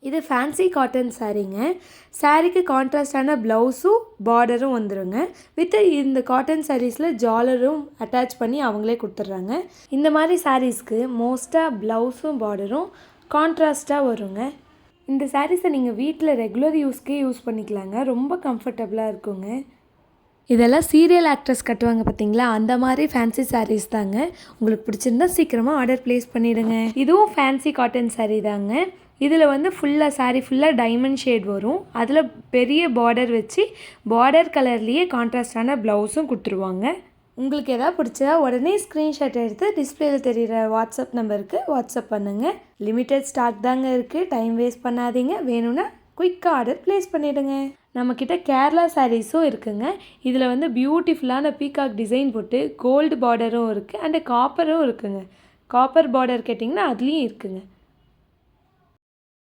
இது fancy cotton சாரீங்க. சாரீக்கு கான்ட்ராஸ்டான ப்ளவுஸும் பார்டரும் வந்துருங்க. வித் இந்த காட்டன் சாரீஸில் ஜாலரும் அட்டாச் பண்ணி அவங்களே கொடுத்துட்றாங்க. இந்த மாதிரி சாரீஸ்க்கு மோஸ்ட்டாக ப்ளவுஸும் பார்டரும் கான்ட்ராஸ்ட்டாக வருங்க. இந்த சாரீஸை நீங்கள் வீட்டில் ரெகுலர் யூஸ்க்கே யூஸ் பண்ணிக்கலாங்க. ரொம்ப கம்ஃபர்டபுளாக இருக்குங்க. இதெல்லாம் சீரியல் ஆக்ட்ரஸ் கட்டுவாங்க பார்த்தீங்களா, அந்த மாதிரி ஃபேன்சி சாரீஸ் தாங்க. உங்களுக்கு பிடிச்சிருந்தா சீக்கிரமாக ஆர்டர் ப்ளேஸ் பண்ணிவிடுங்க. இதுவும் ஃபேன்சி காட்டன் சாரீ தாங்க. இதில் வந்து ஃபுல்லாக சாரீ ஃபுல்லாக டைமண்ட் ஷேட் வரும். அதில் பெரிய பார்டர் வச்சு பார்டர் கலர்லேயே கான்ட்ராஸ்டான ப்ளவுஸும் கொடுத்துருவாங்க. உங்களுக்கு எதாவது பிடிச்சதா உடனே ஸ்க்ரீன்ஷாட் எடுத்து டிஸ்பிளேயில் தெரிகிற வாட்ஸ்அப் நம்பருக்கு வாட்ஸ்அப் பண்ணுங்கள். லிமிட்டட் ஸ்டாக் தாங்க இருக்குது. டைம் வேஸ்ட் பண்ணாதீங்க. வேணும்னா குயிக்காக ஆர்டர் ப்ளேஸ் பண்ணிவிடுங்க. நம்மக்கிட்ட கேரளா சாரீஸும் இருக்குங்க. இதில் வந்து பியூட்டிஃபுல்லான பீகாக் டிசைன் போட்டு கோல்டு பார்டரும் இருக்குது அண்டு காப்பரும் இருக்குங்க. காப்பர் பார்டர் கேட்டிங்கன்னா அதுலேயும் இருக்குங்க.